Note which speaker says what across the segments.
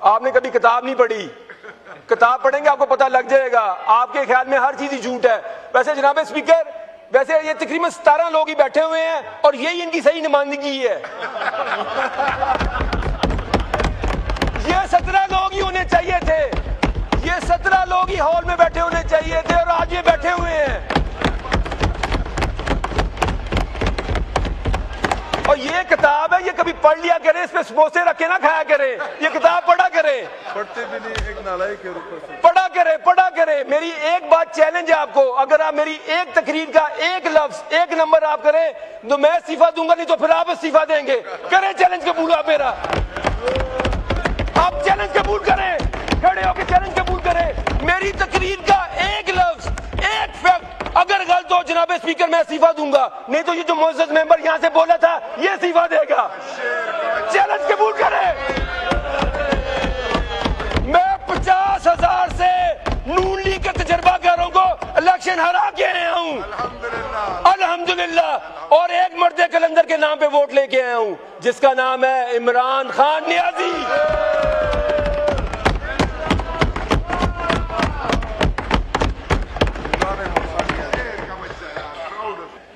Speaker 1: आपने कभी किताब नहीं पढ़ी, किताब पढ़ेंगे आपको पता लग जाएगा। आपके ख्याल में हर चीज ही झूठ है। वैसे जनाब स्पीकर, वैसे ये तकरीबन 17 लोग ही बैठे हुए हैं और यही इनकी सही नुमाइंदगी है। ये 17 लोग ही होने चाहिए थे, ये 17 लोग ही हॉल में बैठे होने चाहिए थे और आज ये बैठे हुए हैं। और ये किताब है, ये कभी पढ़ लिया करें, इस पे समोसे रख के ना खाया करें, ये किताब पढ़ा करें।
Speaker 2: पढ़ते भी नहीं, एक नालायक है ऊपर से।
Speaker 1: पढ़ा करें। मेरी एक बात चैलेंज है आपको, अगर आप मेरी एक तकरीर का एक लफ्ज एक नंबर आप करें तो मैं इस्तीफा दूंगा, नहीं तो फिर आप इस्तीफा देंगे। करें चैलेंज कबूल आप मेरा, आप चैलेंज कबूल करें, खड़े होकर चैलेंज कबूल करें। मेरी तकरीर का एक लफ्ज एक फैक्ट अगर गलत हो जनाब स्पीकर मैं इस्तीफा दूंगा, नहीं तो ये जो मुअज़्ज़ज़ मेंबर यहां से बोला था ये इस्तीफा देगा। चैलेंज कबूल करें। मैं 50,000 से नून लीग के तजर्बाकारों को इलेक्शन हरा के आया हूं अल्हम्दुलिल्लाह, और एक मर्द कलंदर के नाम पे वोट लेके आया हूं जिसका नाम है इमरान खान नियाजी।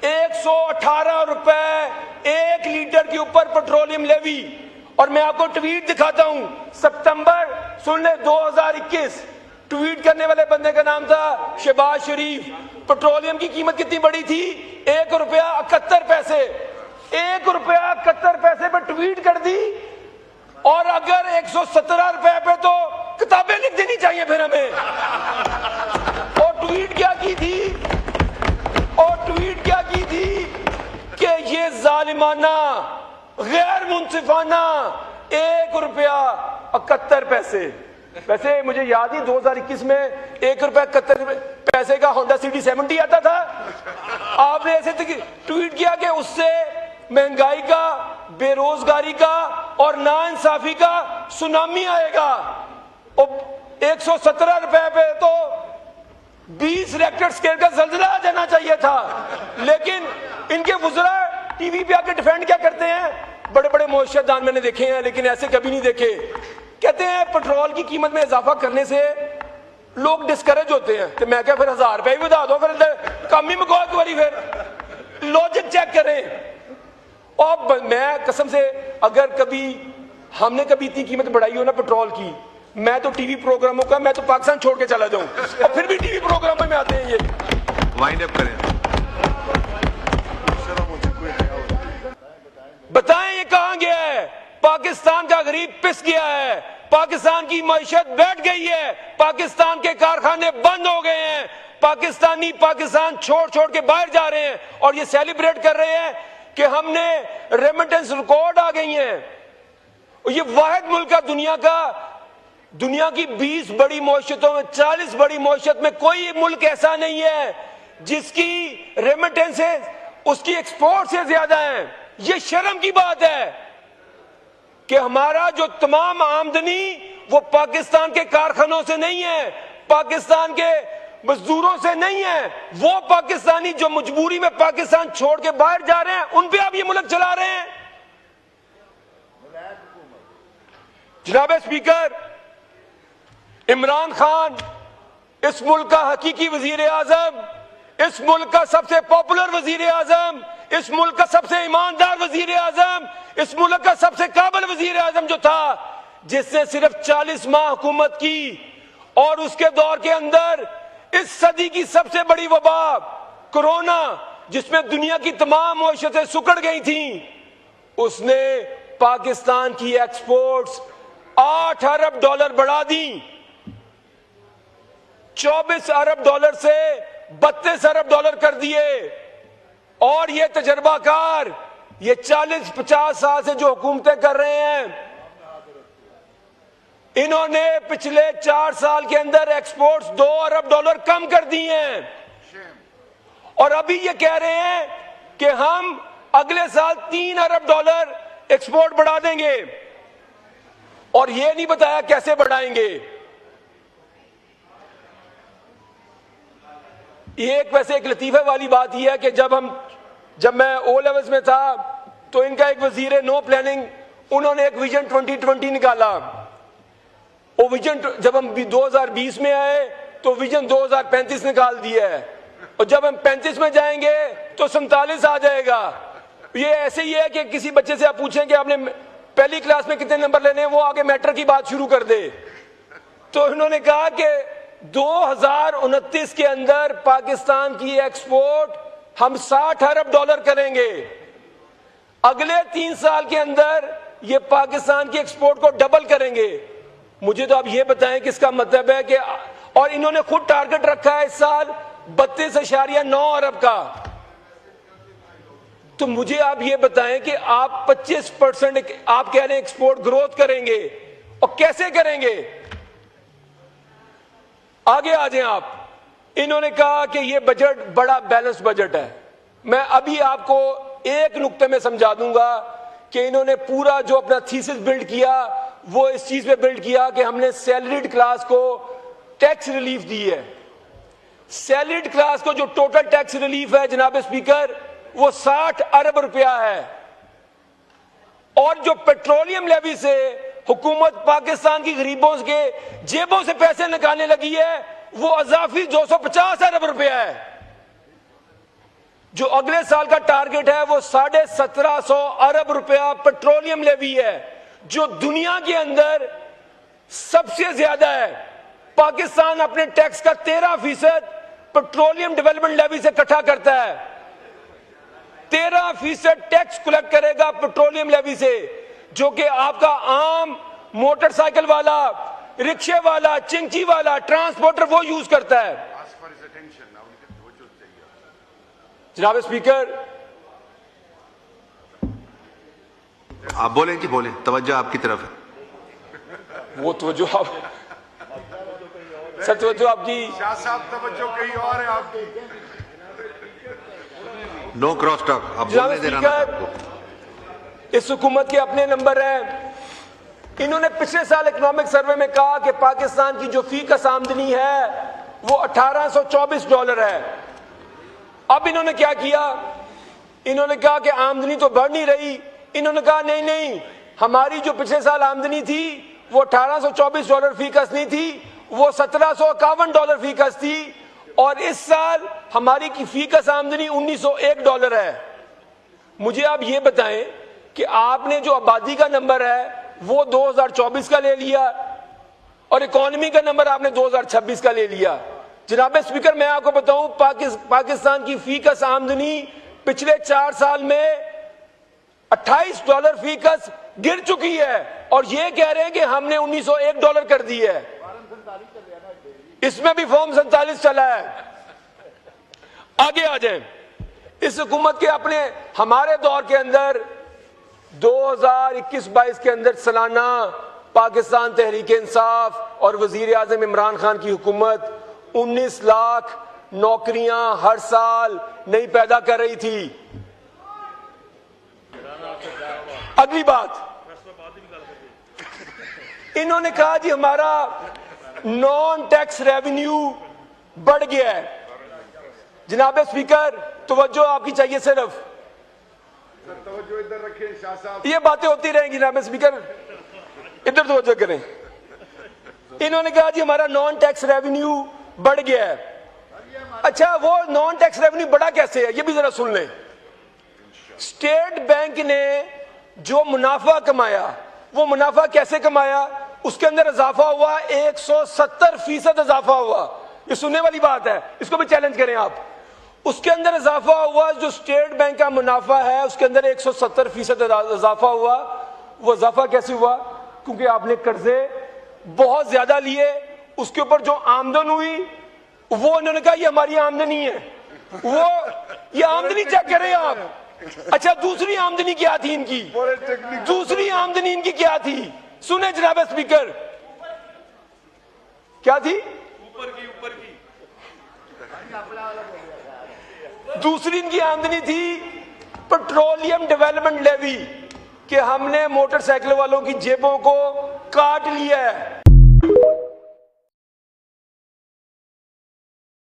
Speaker 1: 118 रुपए 1 लीटर के ऊपर पेट्रोलियम लेवी। और मैं आपको ट्वीट दिखाता हूं, सितंबर सुन ले 2021, ट्वीट करने वाले बंदे का नाम था शहबाज शरीफ। पेट्रोलियम की कीमत कितनी बड़ी थी? 1 रुपया 71 पैसे। 1 रुपया 71 पैसे पर ट्वीट कर दी। और अगर 117 रुपए पे तो किताबें लिख देनी चाहिए फिर हमें। और ट्वीट क्या की थी? कि ये जालिमाना गैर मुंसिफाना 1 रुपया 71 पैसे। वैसे मुझे याद ही 2021 में 1 रुपया 71 पैसे का होंडा सिटी 70 आता था। आपने ऐसे ट्वीट किया कि उससे महंगाई का, बेरोजगारी का और नाइंसाफी का सुनामी आएगा। और 117 रुपए पे तो 20 रेक्टर स्केल का ज़ल्ज़ला आ जाना चाहिए था। लेकिन इनके वुज़रा टीवी पे आके डिफेंड क्या करते हैं? बड़े बड़े मुआशरतदान मैंने देखे हैं लेकिन ऐसे कभी नहीं देखे। कहते हैं पेट्रोल की कीमत में इजाफा करने से लोग डिस्करेज होते हैं। तो मैं क्या फिर 1000 रुपए भी बता दो, फिर कम ही मको एक बारी, फिर लॉजिक चेक करें। और मैं कसम से, अगर कभी हमने कभी इतनी कीमत बढ़ाई हो ना पेट्रोल की, मैं तो टीवी प्रोग्रामों का, मैं तो पाकिस्तान छोड़ के चला जाऊं। और फिर भी टीवी प्रोग्रामों में आते हैं ये।
Speaker 3: वाइंड अप करें।
Speaker 1: बताएं ये कहां गया है? पाकिस्तान का गरीब पिस गया है, पाकिस्तान की मईशत बैठ गई है, पाकिस्तान के कारखाने बंद हो गए हैं, पाकिस्तानी पाकिस्तान छोड़ छोड़ के बाहर जा रहे हैं और ये सेलिब्रेट कर रहे हैं कि हमने रेमिटेंस रिकॉर्ड आ गई हैं। ये वाहिद मुल्क है दुनिया का, दुनिया की 20 बड़ी मईशतों में 40 बड़ी मईशत में कोई मुल्क ऐसा नहीं है जिसकी रेमिटेंसेस उसकी एक्सपोर्ट से ज्यादा है। ये शर्म की बात है कि हमारा जो तमाम आमदनी वो पाकिस्तान के कारखानों से नहीं है, पाकिस्तान के मजदूरों से नहीं है। वो पाकिस्तानी जो मजबूरी में पाकिस्तान छोड़ के बाहर जा रहे हैं, उन पे आप ये मुल्क चला रहे हैं। जनाब स्पीकर, इमरान खान इस मुल्क का हकीकी वजीर आजम, इस मुल्क का सबसे पॉपुलर वजीर आजम, इस मुल्क का सबसे ईमानदार वजीर आजम, इस मुल्क का सबसे काबिल वजीर आजम जो था, जिसने सिर्फ 40 माह हुकूमत की और उसके दौर के अंदर इस सदी की सबसे बड़ी वबा कोरोना, जिसमें दुनिया की तमाम मईशतें सुकड़ गई थी, उसने पाकिस्तान की एक्सपोर्ट्स 8 अरब डॉलर बढ़ा दी। 24 अरब डॉलर से 32 अरब डॉलर कर दिए। और ये तजर्बाकार, ये 40-50 साल से जो हुकूमतें कर रहे हैं, इन्होंने पिछले 4 साल के अंदर एक्सपोर्ट्स 2 अरब डॉलर कम कर दी हैं। और अभी ये कह रहे हैं कि हम अगले साल 3 अरब डॉलर एक्सपोर्ट बढ़ा देंगे। और ये नहीं बताया कैसे बढ़ाएंगे। वैसे एक लतीफे वाली बात यह है कि जब मैं ओ लेवल्स में था तो इनका एक वजीर नो प्लानिंग, उन्होंने एक विजन 2020 निकाला वो विजन जब हम 2020 में आए तो विजन 2035 निकाल दिया है, और जब हम 35 में जाएंगे तो 47 आ जाएगा। ये ऐसे ही है कि किसी बच्चे से आप पूछें कि आपने पहली क्लास में कितने नंबर लेने हैं, वो आगे मैट्रिक की बात शुरू कर दे। तो इन्होंने कहा कि 2029 के अंदर पाकिस्तान की एक्सपोर्ट हम 60 अरब डॉलर करेंगे। अगले 3 साल के अंदर ये पाकिस्तान की एक्सपोर्ट को डबल करेंगे। मुझे तो आप ये बताएं कि इसका मतलब है कि, और इन्होंने खुद टारगेट रखा है इस साल 32.9 अरब का। तो मुझे आप ये बताएं कि आप 25% आप कह रहे हैं एक्सपोर्ट ग्रोथ करेंगे, और कैसे करेंगे? आगे आ जाएं आप। इन्होंने कहा कि ये बजट बड़ा बैलेंस बजट है। मैं अभी आपको एक नुक्ते में समझा दूंगा कि इन्होंने पूरा जो अपना थीसिस बिल्ड किया वो इस चीज पे बिल्ड किया कि हमने सैलरीड क्लास को टैक्स रिलीफ दी है। सैलरीड क्लास को जो टोटल टैक्स रिलीफ है जनाब स्पीकर, वो 60 अरब रुपया है। और जो पेट्रोलियम लेवी से हुकूमत पाकिस्तान की गरीबों के जेबों से पैसे निकालने लगी है, वो अजाफी 250 अरब रुपया है। जो अगले साल का टारगेट है वो 1750 अरब रुपया पेट्रोलियम लेवी है, जो दुनिया के अंदर सबसे ज्यादा है। पाकिस्तान अपने टैक्स का 13% पेट्रोलियम डेवलपमेंट लेवी से इकट्ठा करता है। 13% टैक्स कलेक्ट करेगा पेट्रोलियम लेवी से, जो कि आपका आम मोटरसाइकिल वाला, रिक्शे वाला, चिंची वाला, ट्रांसपोर्टर वो यूज करता है। जनाब स्पीकर,
Speaker 3: आप बोलें जी, बोलें, तवज्जो आपकी तरफ है।
Speaker 1: वो तवज्जो आप सर, तवज्जो आपकी।
Speaker 2: शाह साहब तवज्जो कहीं और है आपकी।
Speaker 3: नो क्रॉस टॉक, आप बोलने देना ना आपको।
Speaker 1: इस हुकूमत के अपने नंबर हैं। इन्होंने पिछले साल इकोनॉमिक सर्वे में कहा कि पाकिस्तान की जो फीकस आमदनी है वो 1824 डॉलर है। अब इन्होंने क्या किया? इन्होंने कहा कि आमदनी तो बढ़ नहीं रही। इन्होंने कहा नहीं नहीं, हमारी जो पिछले साल आमदनी थी वो 1824 डॉलर फीकस नहीं थी, वो 1751 डॉलर फीकस थी, और इस साल हमारी की फीकस आमदनी 1901 डॉलर है। मुझे आप ये बताएं कि आपने जो आबादी का नंबर है वो 2024 का ले लिया, और इकोनॉमी का नंबर आपने 2026 का ले लिया। जनाब स्पीकर, मैं आपको बताऊं, पाकिस्तान की फीकस आमदनी पिछले 4 साल में 28 डॉलर फीकस गिर चुकी है, और ये कह रहे हैं कि हमने 1901 डॉलर कर दी है। इसमें भी फॉर्म 47 चला है। आगे आ जाए। इस हुकूमत के अपने हमारे दौर के अंदर 2021-22 के अंदर सालाना पाकिस्तान तहरीक इंसाफ और वजीर आजम इमरान खान की हुकूमत 19 लाख नौकरियां हर साल नहीं पैदा कर रही थी। अगली बात, इन्होंने कहा जी हमारा नॉन टैक्स रेवेन्यू बढ़ गया है। जनाब स्पीकर, तवज्जो आपकी चाहिए सिर्फ।
Speaker 2: तवज्जो इधर रखें शाह साहब।
Speaker 1: ये बातें होती रहेंगी जनाब स्पीकर, इधर तवज्जो करें। इन्होंने कहा जी हमारा नॉन टैक्स रेवेन्यू बढ़ गया है। अच्छा, वो नॉन टैक्स रेवेन्यू बढ़ा कैसे है ये भी जरा सुन लें। स्टेट बैंक ने जो मुनाफा कमाया, वो मुनाफा कैसे कमाया? उसके अंदर इजाफा हुआ, 170% इजाफा हुआ। ये सुनने वाली बात है, इसको भी चैलेंज करें आप। उसके अंदर इजाफा हुआ, जो स्टेट बैंक का मुनाफा है उसके अंदर 170% इजाफा हुआ। वो इजाफा कैसे हुआ? क्योंकि आपने कर्जे बहुत ज्यादा लिए, उसके ऊपर जो आमदन हुई वो इन्होंने कहा ये हमारी आमदनी है। वो ये आमदनी चेक करें आप। अच्छा, दूसरी आमदनी क्या थी इनकी? दूसरी आमदनी इनकी क्या थी? सुने जनाब स्पीकर, क्या थी? ऊपर की दूसरी इनकी आमदनी थी पेट्रोलियम डेवलपमेंट लेवी, कि हमने मोटरसाइकिल वालों की जेबों को काट लिया है।